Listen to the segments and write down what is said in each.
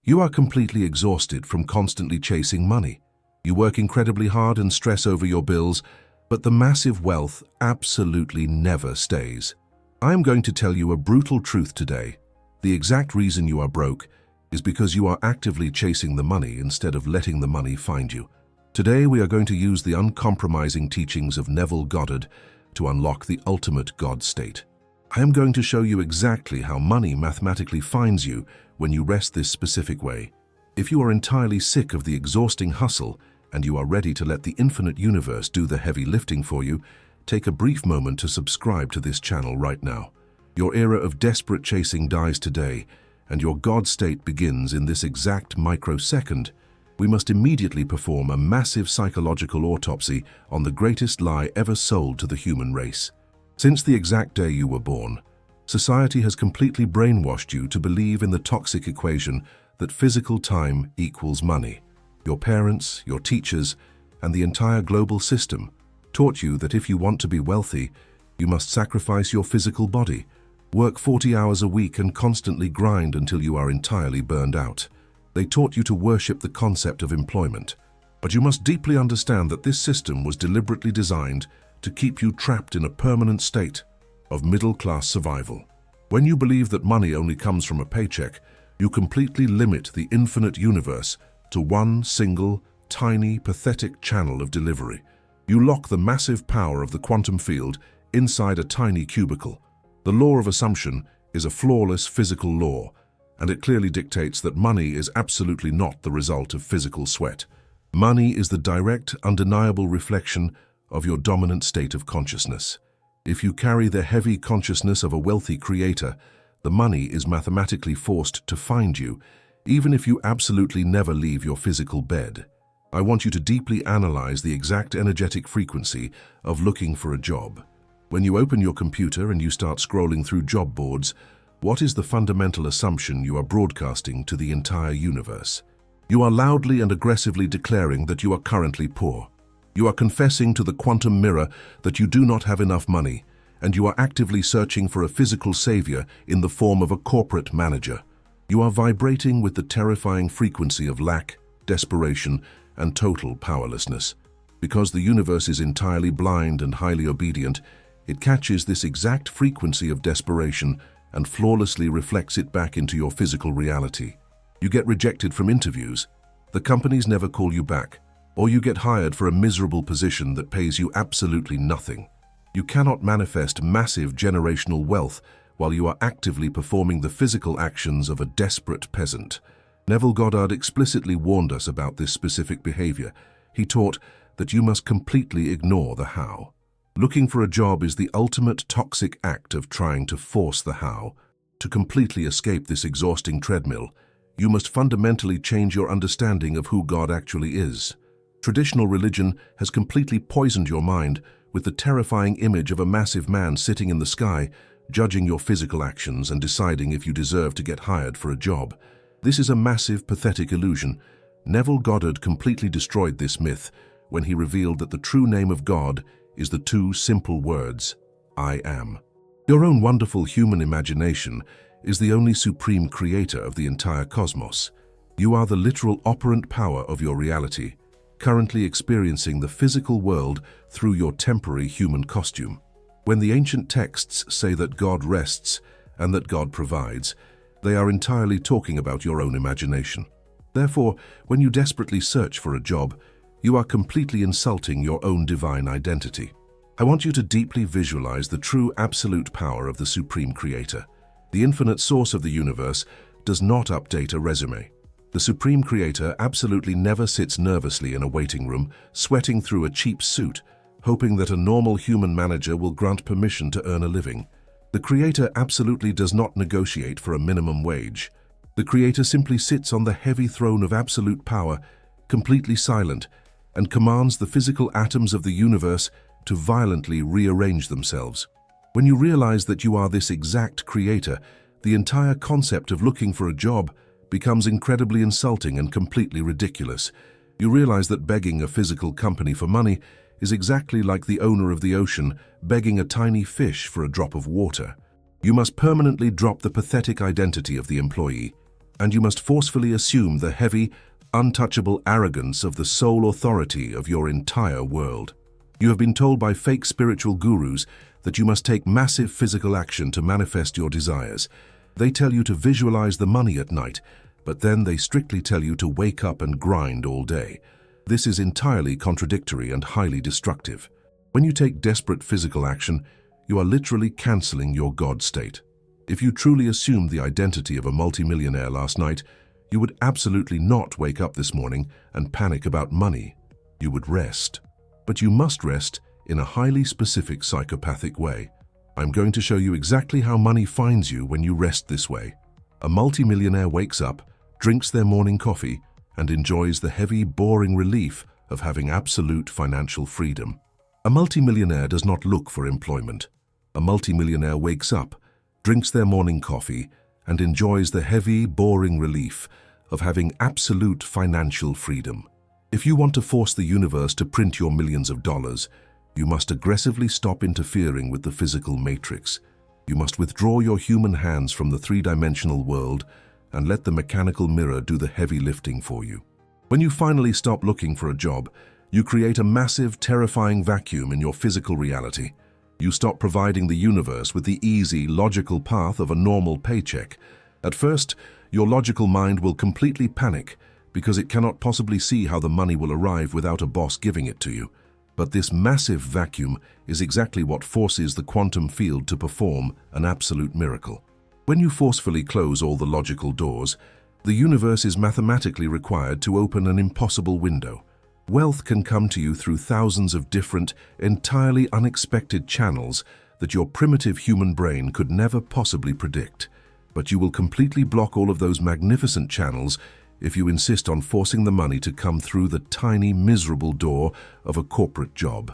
You are completely exhausted from constantly chasing money. You work incredibly hard and stress over your bills, but the massive wealth absolutely never stays. I am going to tell you a brutal truth today. The exact reason you are broke is because you are actively chasing the money instead of letting the money find you. Today we are going to use the uncompromising teachings of Neville Goddard to unlock the ultimate God state. I am going to show you exactly how money mathematically finds you when you rest this specific way. If you are entirely sick of the exhausting hustle and you are ready to let the infinite universe do the heavy lifting for you, take a brief moment to subscribe to this channel right now. Your era of desperate chasing dies today, and your God state begins in this exact microsecond. We must immediately perform a massive psychological autopsy on the greatest lie ever sold to the human race. Since the exact day you were born, society has completely brainwashed you to believe in the toxic equation that physical time equals money. Your parents, your teachers, and the entire global system taught you that if you want to be wealthy, you must sacrifice your physical body, work 40 hours a week and constantly grind until you are entirely burned out. They taught you to worship the concept of employment. But you must deeply understand that this system was deliberately designed to keep you trapped in a permanent state of middle-class survival. When you believe that money only comes from a paycheck, you completely limit the infinite universe to one single, tiny, pathetic channel of delivery. You lock the massive power of the quantum field inside a tiny cubicle. The law of assumption is a flawless physical law, and it clearly dictates that money is absolutely not the result of physical sweat. Money is the direct, undeniable reflection of your dominant state of consciousness. If you carry the heavy consciousness of a wealthy creator, the money is mathematically forced to find you, even if you absolutely never leave your physical bed. I want you to deeply analyze the exact energetic frequency of looking for a job. When you open your computer and you start scrolling through job boards, what is the fundamental assumption you are broadcasting to the entire universe? You are loudly and aggressively declaring that you are currently poor. You are confessing to the quantum mirror that you do not have enough money, and you are actively searching for a physical savior in the form of a corporate manager. You are vibrating with the terrifying frequency of lack, desperation, and total powerlessness. Because the universe is entirely blind and highly obedient, it catches this exact frequency of desperation and flawlessly reflects it back into your physical reality. You get rejected from interviews, the companies never call you back, or you get hired for a miserable position that pays you absolutely nothing. You cannot manifest massive generational wealth while you are actively performing the physical actions of a desperate peasant. Neville Goddard explicitly warned us about this specific behavior. He taught that you must completely ignore the how. Looking for a job is the ultimate toxic act of trying to force the how. To completely escape this exhausting treadmill, you must fundamentally change your understanding of who God actually is. Traditional religion has completely poisoned your mind with the terrifying image of a massive man sitting in the sky, judging your physical actions and deciding if you deserve to get hired for a job. This is a massive, pathetic illusion. Neville Goddard completely destroyed this myth when he revealed that the true name of God is the two simple words, I am. Your own wonderful human imagination is the only supreme creator of the entire cosmos. You are the literal operant power of your reality, currently experiencing the physical world through your temporary human costume. When the ancient texts say that God rests and that God provides, they are entirely talking about your own imagination. Therefore, when you desperately search for a job, you are completely insulting your own divine identity. I want you to deeply visualize the true absolute power of the Supreme Creator. The infinite source of the universe does not update a resume. The Supreme Creator absolutely never sits nervously in a waiting room, sweating through a cheap suit, hoping that a normal human manager will grant permission to earn a living. The Creator absolutely does not negotiate for a minimum wage. The Creator simply sits on the heavy throne of absolute power, completely silent, and commands the physical atoms of the universe to violently rearrange themselves. When you realize that you are this exact creator, the entire concept of looking for a job becomes incredibly insulting and completely ridiculous. You realize that begging a physical company for money is exactly like the owner of the ocean begging a tiny fish for a drop of water. You must permanently drop the pathetic identity of the employee. and you must forcefully assume the heavy, untouchable arrogance of the sole authority of your entire world. You have been told by fake spiritual gurus that you must take massive physical action to manifest your desires. They tell you to visualize the money at night, but then they strictly tell you to wake up and grind all day. This is entirely contradictory and highly destructive. When you take desperate physical action, you are literally canceling your God state. If you truly assumed the identity of a multimillionaire last night, you would absolutely not wake up this morning and panic about money. You would rest. But you must rest in a highly specific psychopathic way. I'm going to show you exactly how money finds you when you rest this way. A multimillionaire wakes up, drinks their morning coffee, and enjoys the heavy, boring relief of having absolute financial freedom. A multimillionaire does not look for employment. A multimillionaire wakes up, drinks their morning coffee, and enjoys the heavy, boring relief of having absolute financial freedom. If you want to force the universe to print your millions of dollars, you must aggressively stop interfering with the physical matrix. You must withdraw your human hands from the three-dimensional world and let the mechanical mirror do the heavy lifting for you. When you finally stop looking for a job, you create a massive, terrifying vacuum in your physical reality. You stop providing the universe with the easy, logical path of a normal paycheck. At first, your logical mind will completely panic because it cannot possibly see how the money will arrive without a boss giving it to you. But this massive vacuum is exactly what forces the quantum field to perform an absolute miracle. When you forcefully close all the logical doors, the universe is mathematically required to open an impossible window. Wealth can come to you through thousands of different, entirely unexpected channels that your primitive human brain could never possibly predict. But you will completely block all of those magnificent channels if you insist on forcing the money to come through the tiny, miserable door of a corporate job.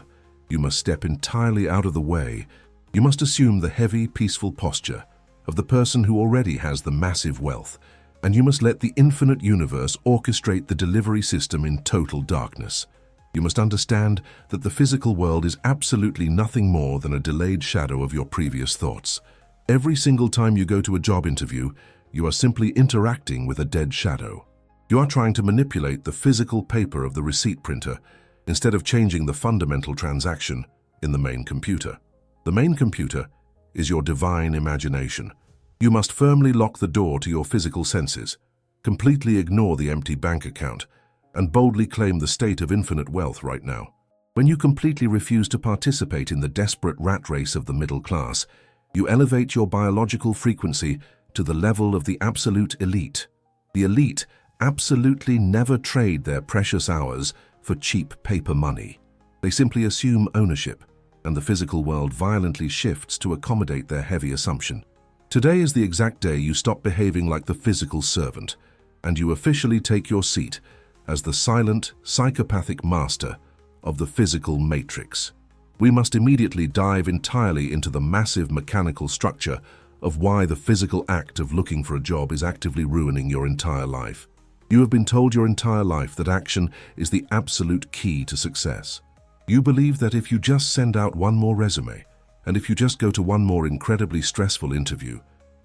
You must step entirely out of the way. You must assume the heavy, peaceful posture of the person who already has the massive wealth, and you must let the infinite universe orchestrate the delivery system in total darkness. You must understand that the physical world is absolutely nothing more than a delayed shadow of your previous thoughts. Every single time you go to a job interview, you are simply interacting with a dead shadow. You are trying to manipulate the physical paper of the receipt printer instead of changing the fundamental transaction in the main computer. The main computer is your divine imagination. You must firmly lock the door to your physical senses, completely ignore the empty bank account, and boldly claim the state of infinite wealth right now. When you completely refuse to participate in the desperate rat race of the middle class, you elevate your biological frequency to the level of the absolute elite. The elite absolutely never trade their precious hours for cheap paper money. They simply assume ownership, and the physical world violently shifts to accommodate their heavy assumption. Today is the exact day you stop behaving like the physical servant, and you officially take your seat as the silent, psychopathic master of the physical matrix. We must immediately dive entirely into the massive mechanical structure of why the physical act of looking for a job is actively ruining your entire life. You have been told your entire life that action is the absolute key to success. You believe that if you just send out one more resume, and if you just go to one more incredibly stressful interview,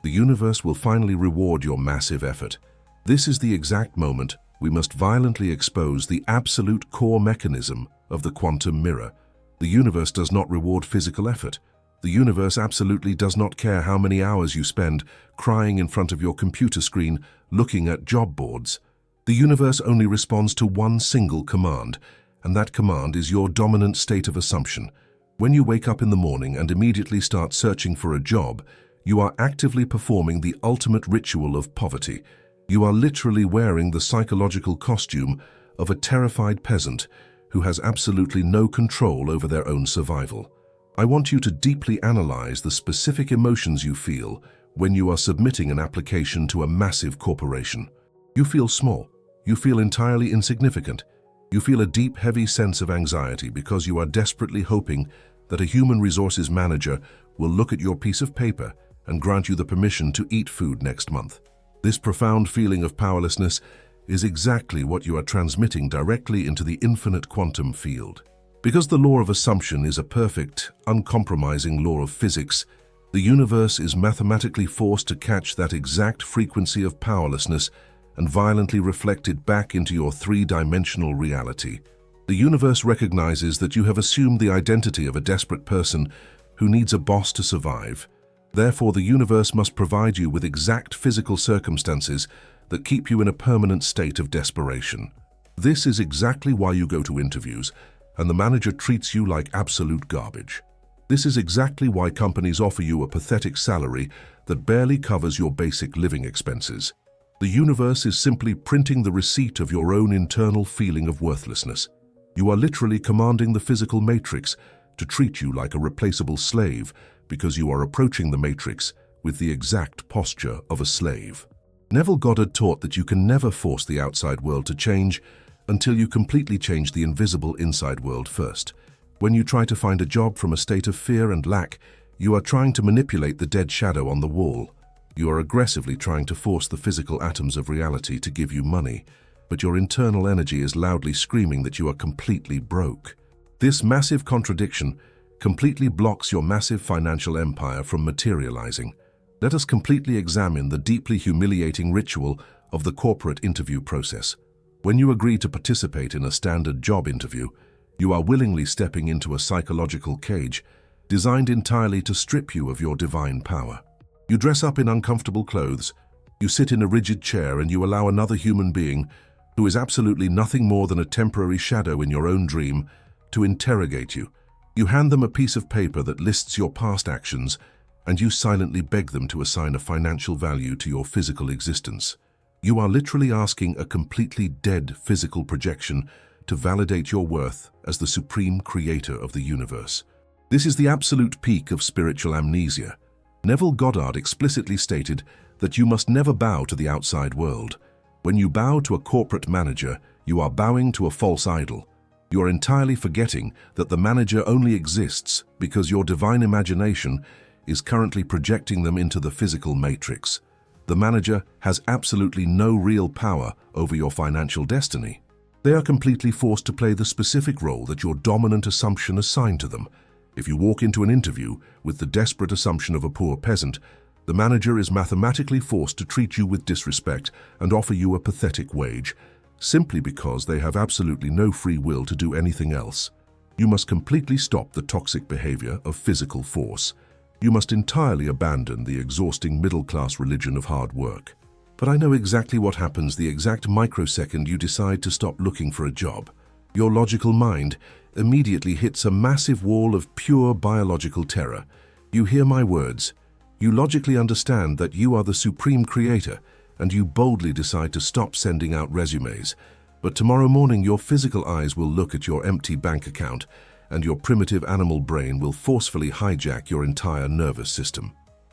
the universe will finally reward your massive effort. This is the exact moment we must violently expose the absolute core mechanism of the quantum mirror. The universe does not reward physical effort. The universe absolutely does not care how many hours you spend crying in front of your computer screen looking at job boards. The universe only responds to one single command, and that command is your dominant state of assumption. When you wake up in the morning and immediately start searching for a job, you are actively performing the ultimate ritual of poverty. You are literally wearing the psychological costume of a terrified peasant who has absolutely no control over their own survival. I want you to deeply analyze the specific emotions you feel when you are submitting an application to a massive corporation. You feel small. You feel entirely insignificant. You feel a deep, heavy sense of anxiety because you are desperately hoping that a human resources manager will look at your piece of paper and grant you the permission to eat food next month. This profound feeling of powerlessness is exactly what you are transmitting directly into the infinite quantum field. Because the law of assumption is a perfect, uncompromising law of physics, The universe is mathematically forced to catch that exact frequency of powerlessness and violently reflect it back into your three-dimensional reality. The universe recognizes that you have assumed the identity of a desperate person who needs a boss to survive. Therefore, the universe must provide you with exact physical circumstances that keep you in a permanent state of desperation. This is exactly why you go to interviews, and the manager treats you like absolute garbage. This is exactly why companies offer you a pathetic salary that barely covers your basic living expenses. The universe is simply printing the receipt of your own internal feeling of worthlessness. You are literally commanding the physical matrix to treat you like a replaceable slave because you are approaching the matrix with the exact posture of a slave. Neville Goddard taught that you can never force the outside world to change until you completely change the invisible inside world first. When you try to find a job from a state of fear and lack, you are trying to manipulate the dead shadow on the wall. You are aggressively trying to force the physical atoms of reality to give you money, but your internal energy is loudly screaming that you are completely broke. This massive contradiction completely blocks your massive financial empire from materializing. Let us completely examine the deeply humiliating ritual of the corporate interview process. When you agree to participate in a standard job interview, you are willingly stepping into a psychological cage designed entirely to strip you of your divine power. You dress up in uncomfortable clothes, you sit in a rigid chair, and you allow another human being, who is absolutely nothing more than a temporary shadow in your own dream, to interrogate you. You hand them a piece of paper that lists your past actions, and you silently beg them to assign a financial value to your physical existence. You are literally asking a completely dead physical projection to validate your worth as the supreme creator of the universe. This is the absolute peak of spiritual amnesia. Neville Goddard explicitly stated that you must never bow to the outside world. When you bow to a corporate manager, you are bowing to a false idol. You are entirely forgetting that the manager only exists because your divine imagination is currently projecting them into the physical matrix. The manager has absolutely no real power over your financial destiny. They are completely forced to play the specific role that your dominant assumption assigned to them. If you walk into an interview with the desperate assumption of a poor peasant, the manager is mathematically forced to treat you with disrespect and offer you a pathetic wage, simply because they have absolutely no free will to do anything else. You must completely stop the toxic behavior of physical force. You must entirely abandon the exhausting middle-class religion of hard work. But I know exactly what happens the exact microsecond you decide to stop looking for a job. Your logical mind immediately hits a massive wall of pure biological terror. You hear my words. You logically understand that you are the supreme creator, and you boldly decide to stop sending out resumes. But tomorrow morning, your physical eyes will look at your empty bank account, and your primitive animal brain will forcefully hijack your entire nervous system.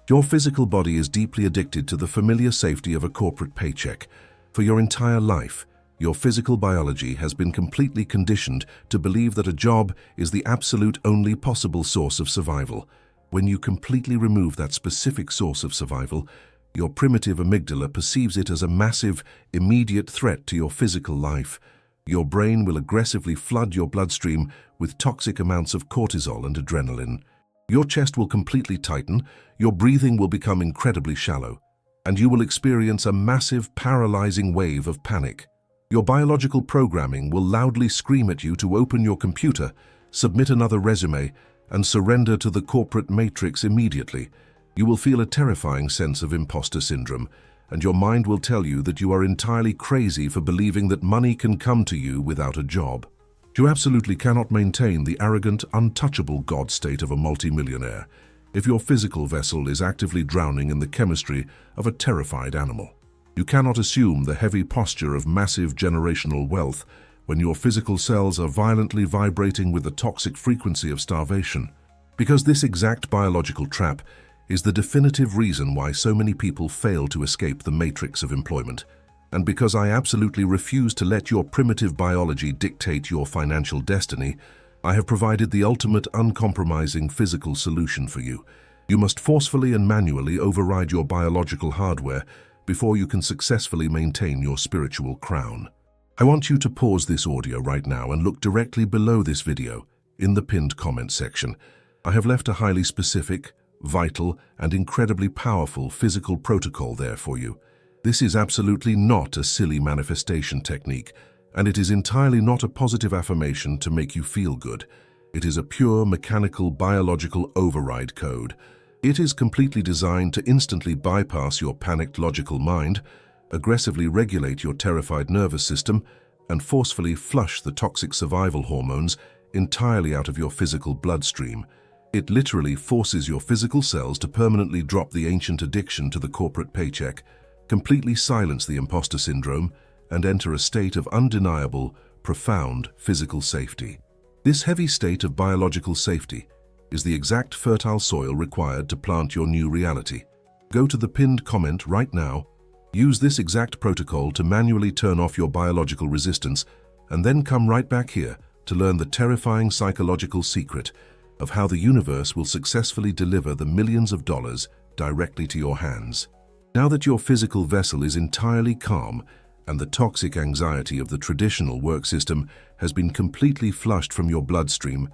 Your physical body is deeply addicted to the familiar safety of a corporate paycheck. For your entire life, your physical biology has been completely conditioned to believe that a job is the absolute only possible source of survival. When you completely remove that specific source of survival, your primitive amygdala perceives it as a massive, immediate threat to your physical life. Your brain will aggressively flood your bloodstream with toxic amounts of cortisol and adrenaline. Your chest will completely tighten, your breathing will become incredibly shallow, and you will experience a massive, paralyzing wave of panic. Your biological programming will loudly scream at you to open your computer, submit another resume, and surrender to the corporate matrix immediately. You will feel a terrifying sense of imposter syndrome, and your mind will tell you that you are entirely crazy for believing that money can come to you without a job. You absolutely cannot maintain the arrogant, untouchable God state of a multimillionaire if your physical vessel is actively drowning in the chemistry of a terrified animal. You cannot assume the heavy posture of massive generational wealth when your physical cells are violently vibrating with the toxic frequency of starvation, because this exact biological trap is the definitive reason why so many people fail to escape the matrix of employment. And because I absolutely refuse to let your primitive biology dictate your financial destiny, I have provided the ultimate uncompromising physical solution for you. You must forcefully and manually override your biological hardware before you can successfully maintain your spiritual crown. I want you to pause this audio right now and look directly below this video, in the pinned comment section. I have left a highly specific, vital, and incredibly powerful physical protocol there for you. This is absolutely not a silly manifestation technique, and it is entirely not a positive affirmation to make you feel good. It is a pure mechanical biological override code. It is completely designed to instantly bypass your panicked logical mind, aggressively regulate your terrified nervous system, and forcefully flush the toxic survival hormones entirely out of your physical bloodstream. It literally forces your physical cells to permanently drop the ancient addiction to the corporate paycheck, completely silence the imposter syndrome, and enter a state of undeniable, profound physical safety. This heavy state of biological safety is the exact fertile soil required to plant your new reality. Go to the pinned comment right now, use this exact protocol to manually turn off your biological resistance, and then come right back here to learn the terrifying psychological secret of how the universe will successfully deliver the millions of dollars directly to your hands. Now that your physical vessel is entirely calm and the toxic anxiety of the traditional work system has been completely flushed from your bloodstream,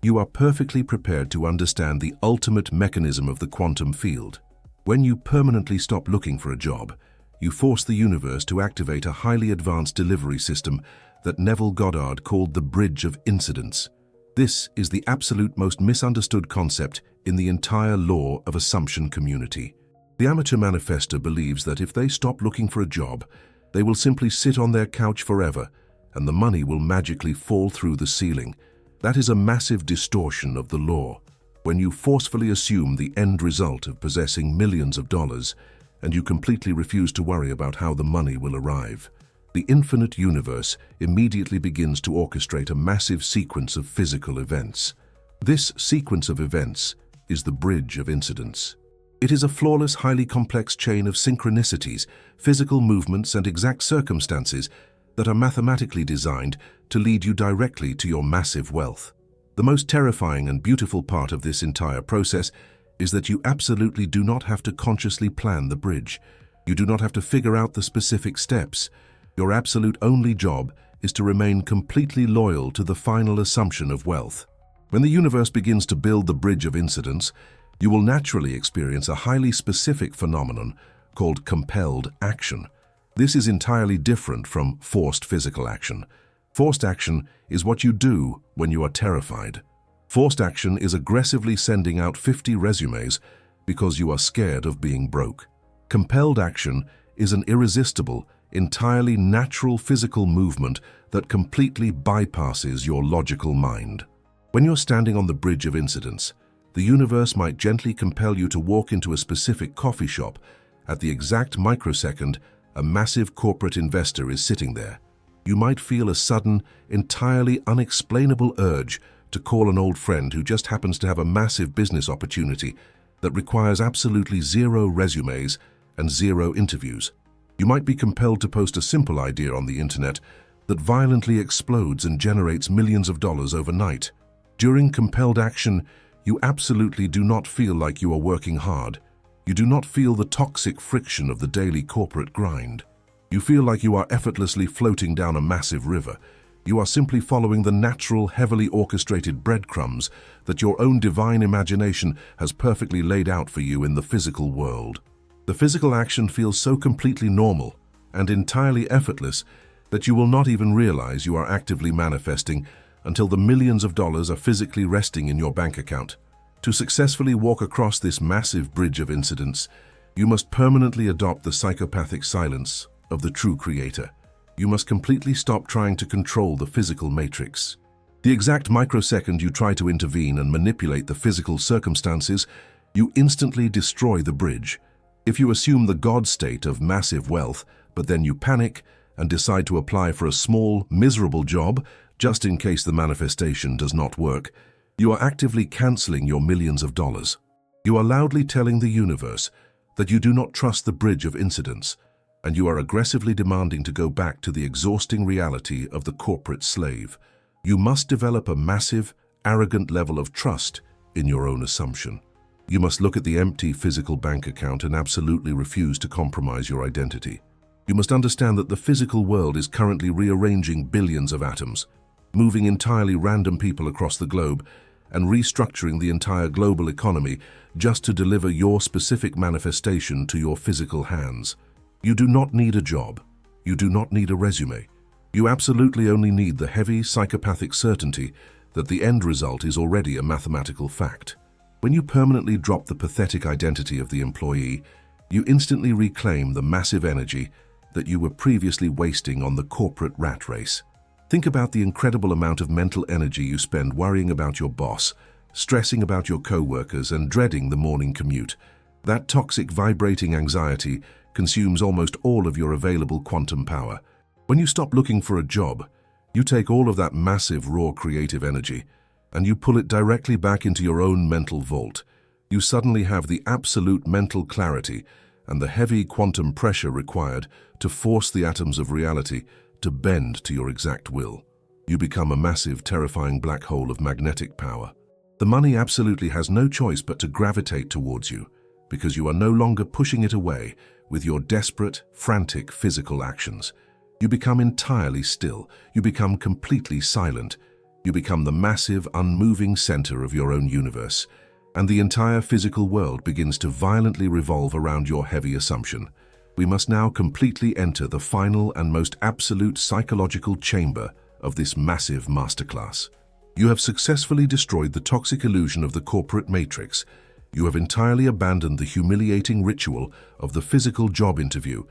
you are perfectly prepared to understand the ultimate mechanism of the quantum field. When you permanently stop looking for a job, you force the universe to activate a highly advanced delivery system that Neville Goddard called the bridge of incidence. This is the absolute most misunderstood concept in the entire law of assumption community. The amateur manifester believes that if they stop looking for a job, they will simply sit on their couch forever and the money will magically fall through the ceiling. That is a massive distortion of the law. When you forcefully assume the end result of possessing millions of dollars and you completely refuse to worry about how the money will arrive, the infinite universe immediately begins to orchestrate a massive sequence of physical events. This sequence of events is the bridge of incidence. It is a flawless, highly complex chain of synchronicities, physical movements, and exact circumstances that are mathematically designed to lead you directly to your massive wealth. The most terrifying and beautiful part of this entire process is that you absolutely do not have to consciously plan the bridge. You do not have to figure out the specific steps. Your absolute only job is to remain completely loyal to the final assumption of wealth. When the universe begins to build the bridge of incidence, you will naturally experience a highly specific phenomenon called compelled action. This is entirely different from forced physical action. Forced action is what you do when you are terrified. Forced action is aggressively sending out 50 resumes because you are scared of being broke. Compelled action is an irresistible, entirely natural physical movement that completely bypasses your logical mind. When you're standing on the bridge of incidence, the universe might gently compel you to walk into a specific coffee shop. At the exact microsecond, a massive corporate investor is sitting there. You might feel a sudden, entirely unexplainable urge to call an old friend who just happens to have a massive business opportunity that requires absolutely zero resumes and zero interviews. You might be compelled to post a simple idea on the internet that violently explodes and generates millions of dollars overnight. During compelled action, you absolutely do not feel like you are working hard. You do not feel the toxic friction of the daily corporate grind. You feel like you are effortlessly floating down a massive river. You are simply following the natural, heavily orchestrated breadcrumbs that your own divine imagination has perfectly laid out for you in the physical world. The physical action feels so completely normal and entirely effortless that you will not even realize you are actively manifesting until the millions of dollars are physically resting in your bank account. To successfully walk across this massive bridge of incidence, you must permanently adopt the psychopathic silence of the true creator. You must completely stop trying to control the physical matrix. The exact microsecond you try to intervene and manipulate the physical circumstances, you instantly destroy the bridge. If you assume the God state of massive wealth, but then you panic and decide to apply for a small, miserable job just in case the manifestation does not work, you are actively canceling your millions of dollars. You are loudly telling the universe that you do not trust the bridge of incidence, and you are aggressively demanding to go back to the exhausting reality of the corporate slave. You must develop a massive, arrogant level of trust in your own assumption. You must look at the empty physical bank account and absolutely refuse to compromise your identity. You must understand that the physical world is currently rearranging billions of atoms, moving entirely random people across the globe, and restructuring the entire global economy just to deliver your specific manifestation to your physical hands. You do not need a job. You do not need a resume. You absolutely only need the heavy psychopathic certainty that the end result is already a mathematical fact. When you permanently drop the pathetic identity of the employee, you instantly reclaim the massive energy that you were previously wasting on the corporate rat race. Think about the incredible amount of mental energy you spend worrying about your boss, stressing about your co-workers, and dreading the morning commute. That toxic, vibrating anxiety consumes almost all of your available quantum power. When you stop looking for a job, you take all of that massive, raw creative energy and you pull it directly back into your own mental vault. You suddenly have the absolute mental clarity and the heavy quantum pressure required to force the atoms of reality to bend to your exact will. You become a massive, terrifying black hole of magnetic power. The money absolutely has no choice but to gravitate towards you, because you are no longer pushing it away with your desperate, frantic physical actions. You become entirely still. You become completely silent. You become the massive, unmoving center of your own universe, and the entire physical world begins to violently revolve around your heavy assumption. We must now completely enter the final and most absolute psychological chamber of this massive masterclass. You have successfully destroyed the toxic illusion of the corporate matrix. You have entirely abandoned the humiliating ritual of the physical job interview,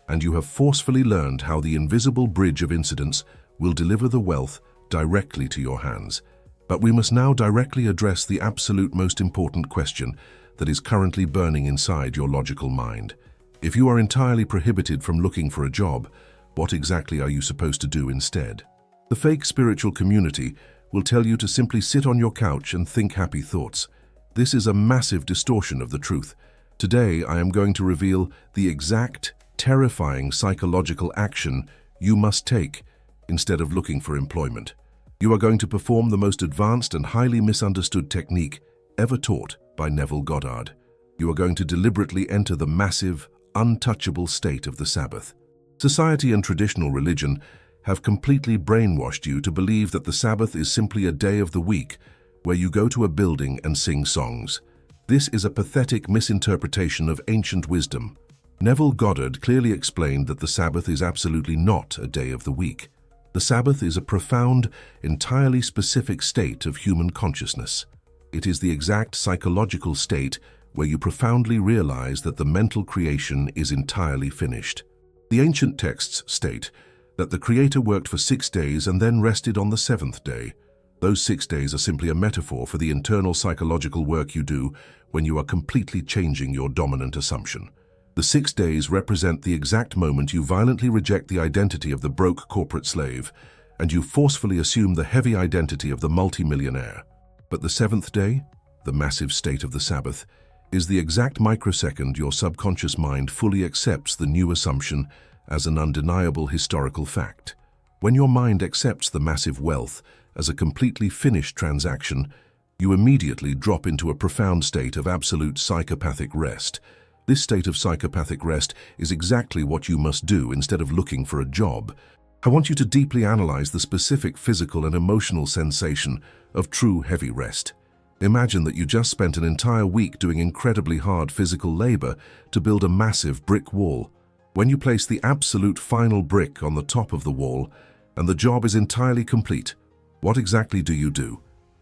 and you have forcefully learned how the invisible bridge of incidents will deliver the wealth directly to your hands. But we must now directly address the absolute most important question that is currently burning inside your logical mind. If you are entirely prohibited from looking for a job, what exactly are you supposed to do instead? The fake spiritual community will tell you to simply sit on your couch and think happy thoughts. This is a massive distortion of the truth. Today, I am going to reveal the exact, terrifying psychological action you must take instead of looking for employment. You are going to perform the most advanced and highly misunderstood technique ever taught by Neville Goddard. You are going to deliberately enter the massive, untouchable state of the Sabbath. Society and traditional religion have completely brainwashed you to believe that the Sabbath is simply a day of the week where you go to a building and sing songs. This is a pathetic misinterpretation of ancient wisdom. Neville Goddard clearly explained that the Sabbath is absolutely not a day of the week. The Sabbath is a profound, entirely specific state of human consciousness. It is the exact psychological state where you profoundly realize that the mental creation is entirely finished. The ancient texts state that the Creator worked for 6 days and then rested on the 7th day. Those 6 days are simply a metaphor for the internal psychological work you do when you are completely changing your dominant assumption. The 6 days represent the exact moment you violently reject the identity of the broke corporate slave, and you forcefully assume the heavy identity of the multimillionaire. But the 7th day, the massive state of the Sabbath, is the exact microsecond your subconscious mind fully accepts the new assumption as an undeniable historical fact. When your mind accepts the massive wealth as a completely finished transaction, you immediately drop into a profound state of absolute psychopathic rest. This state of psychopathic rest is exactly what you must do instead of looking for a job. I want you to deeply analyze the specific physical and emotional sensation of true heavy rest. Imagine that you just spent an entire week doing incredibly hard physical labor to build a massive brick wall. When you place the absolute final brick on the top of the wall and the job is entirely complete, what exactly do?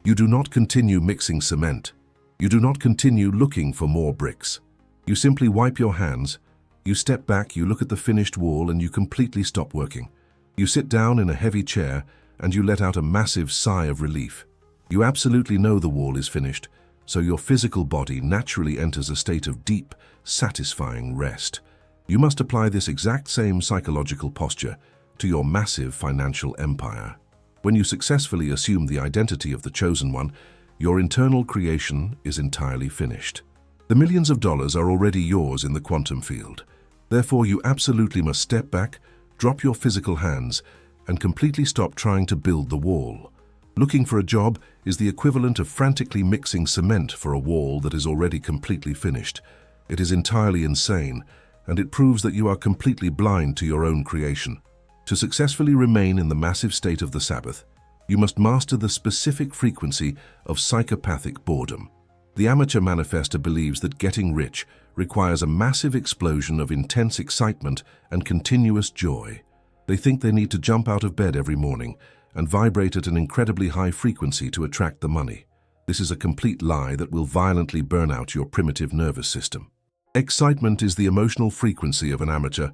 You do not continue mixing cement. You do not continue looking for more bricks. You simply wipe your hands, you step back, you look at the finished wall, and you completely stop working. You sit down in a heavy chair and you let out a massive sigh of relief. You absolutely know the wall is finished, so your physical body naturally enters a state of deep, satisfying rest. You must apply this exact same psychological posture to your massive financial empire. When you successfully assume the identity of the chosen one, your internal creation is entirely finished. The millions of dollars are already yours in the quantum field. Therefore, you absolutely must step back, drop your physical hands, and completely stop trying to build the wall. Looking for a job is the equivalent of frantically mixing cement for a wall that is already completely finished. It is entirely insane, and it proves that you are completely blind to your own creation. To successfully remain in the massive state of the Sabbath, You must master the specific frequency of psychopathic boredom. The amateur manifester believes that getting rich requires a massive explosion of intense excitement and continuous joy. They think they need to jump out of bed every morning and vibrate at an incredibly high frequency to attract the money. This is a complete lie that will violently burn out your primitive nervous system. Excitement is the emotional frequency of an amateur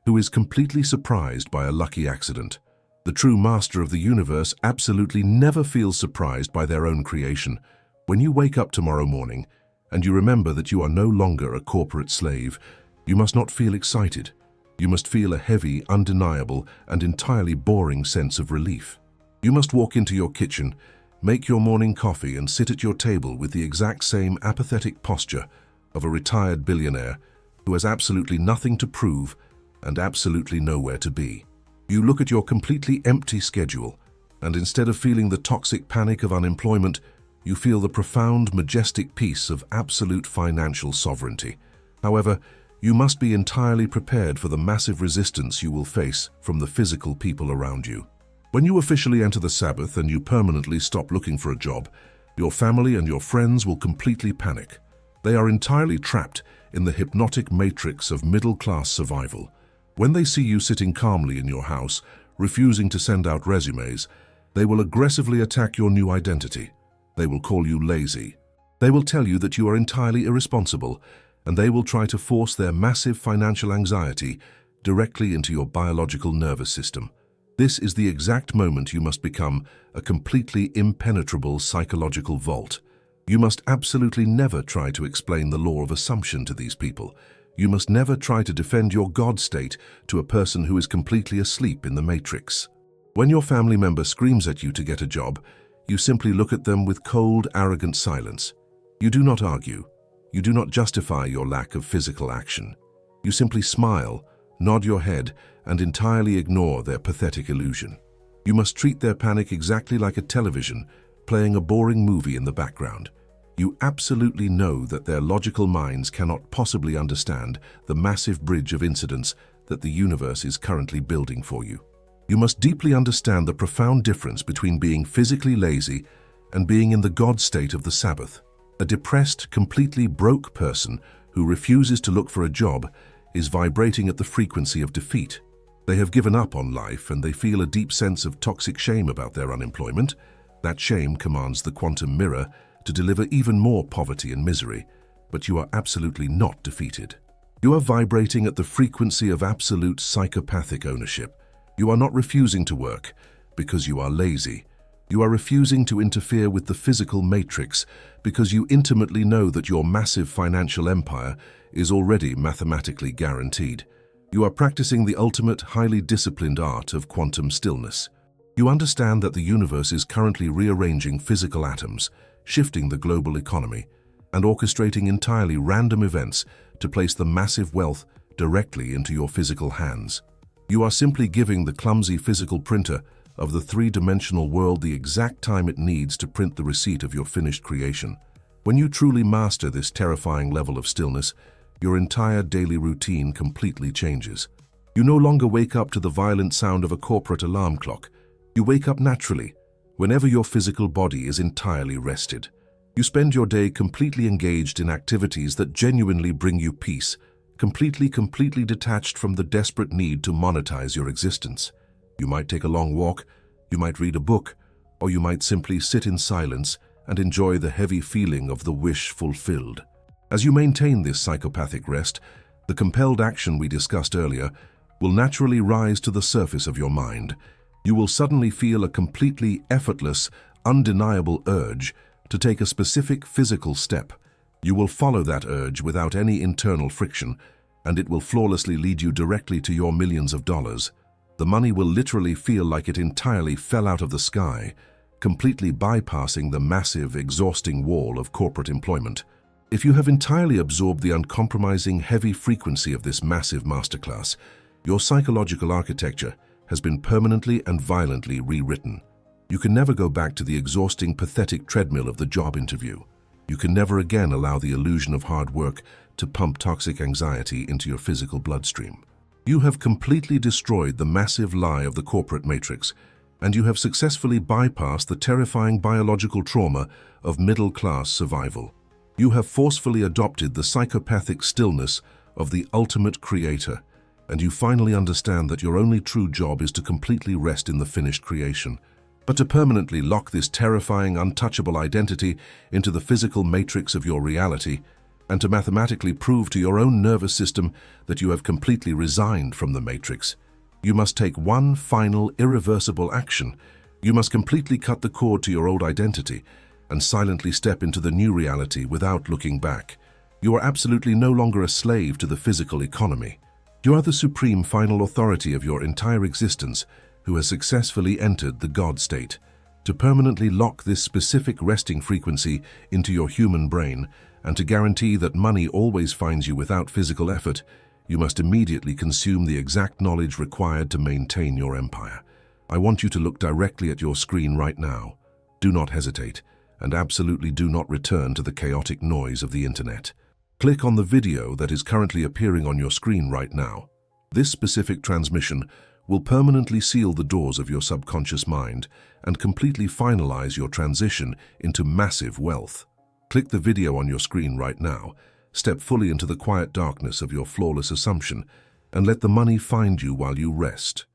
who is completely surprised by a lucky accident. The true master of the universe absolutely never feels surprised by their own creation. When you wake up tomorrow morning and you remember that you are no longer a corporate slave, you must not feel excited. You must feel a heavy, undeniable, and entirely boring sense of relief. You must walk into your kitchen, make your morning coffee, and sit at your table with the exact same apathetic posture of a retired billionaire who has absolutely nothing to prove and absolutely nowhere to be. You look at your completely empty schedule, and instead of feeling the toxic panic of unemployment, you feel the profound, majestic peace of absolute financial sovereignty. However, you must be entirely prepared for the massive resistance you will face from the physical people around you. When you officially enter the Sabbath and you permanently stop looking for a job, your family and your friends will completely panic. They are entirely trapped in the hypnotic matrix of middle-class survival. When they see you sitting calmly in your house, refusing to send out resumes, they will aggressively attack your new identity. They will call you lazy. They will tell you that you are entirely irresponsible, and they will try to force their massive financial anxiety directly into your biological nervous system. This is the exact moment you must become a completely impenetrable psychological vault. You must absolutely never try to explain the law of assumption to these people. You must never try to defend your God state to a person who is completely asleep in the matrix. When your family member screams at you to get a job, you simply look at them with cold, arrogant silence. You do not argue. You do not justify your lack of physical action. You simply smile, nod your head, and entirely ignore their pathetic illusion. You must treat their panic exactly like a television playing a boring movie in the background. You absolutely know that their logical minds cannot possibly understand the massive bridge of incidents that the universe is currently building for you. You must deeply understand the profound difference between being physically lazy and being in the God state of the Sabbath. A depressed, completely broke person who refuses to look for a job is vibrating at the frequency of defeat. They have given up on life and they feel a deep sense of toxic shame about their unemployment. That shame commands the quantum mirror to deliver even more poverty and misery, but you are absolutely not defeated. You are vibrating at the frequency of absolute psychopathic ownership. You are not refusing to work because you are lazy. You are refusing to interfere with the physical matrix because you intimately know that your massive financial empire is already mathematically guaranteed. You are practicing the ultimate, highly disciplined art of quantum stillness. You understand that the universe is currently rearranging physical atoms, shifting the global economy, and orchestrating entirely random events to place the massive wealth directly into your physical hands. You are simply giving the clumsy physical printer of the three-dimensional world the exact time it needs to print the receipt of your finished creation. When you truly master this terrifying level of stillness, your entire daily routine completely changes. You no longer wake up to the violent sound of a corporate alarm clock. You wake up naturally, whenever your physical body is entirely rested. You spend your day completely engaged in activities that genuinely bring you peace, completely detached from the desperate need to monetize your existence. You might take a long walk, you might read a book, or you might simply sit in silence and enjoy the heavy feeling of the wish fulfilled. As you maintain this psychopathic rest, the compelled action we discussed earlier will naturally rise to the surface of your mind. You will suddenly feel a completely effortless, undeniable urge to take a specific physical step. You will follow that urge without any internal friction, and it will flawlessly lead you directly to your millions of dollars. The money will literally feel like it entirely fell out of the sky, completely bypassing the massive, exhausting wall of corporate employment. If you have entirely absorbed the uncompromising, heavy frequency of this massive masterclass, your psychological architecture has been permanently and violently rewritten. You can never go back to the exhausting, pathetic treadmill of the job interview. You can never again allow the illusion of hard work to pump toxic anxiety into your physical bloodstream. You have completely destroyed the massive lie of the corporate matrix, and you have successfully bypassed the terrifying biological trauma of middle-class survival. You have forcefully adopted the psychopathic stillness of the ultimate creator, and you finally understand that your only true job is to completely rest in the finished creation. But to permanently lock this terrifying, untouchable identity into the physical matrix of your reality, and to mathematically prove to your own nervous system that you have completely resigned from the matrix, you must take one final, irreversible action. You must completely cut the cord to your old identity and silently step into the new reality without looking back. You are absolutely no longer a slave to the physical economy. You are the supreme final authority of your entire existence who has successfully entered the God state. To permanently lock this specific resting frequency into your human brain and to guarantee that money always finds you without physical effort, you must immediately consume the exact knowledge required to maintain your empire. I want you to look directly at your screen right now. Do not hesitate, and absolutely do not return to the chaotic noise of the internet. Click on the video that is currently appearing on your screen right now. This specific transmission will permanently seal the doors of your subconscious mind and completely finalize your transition into massive wealth. Click the video on your screen right now. Step fully into the quiet darkness of your flawless assumption and let the money find you while you rest.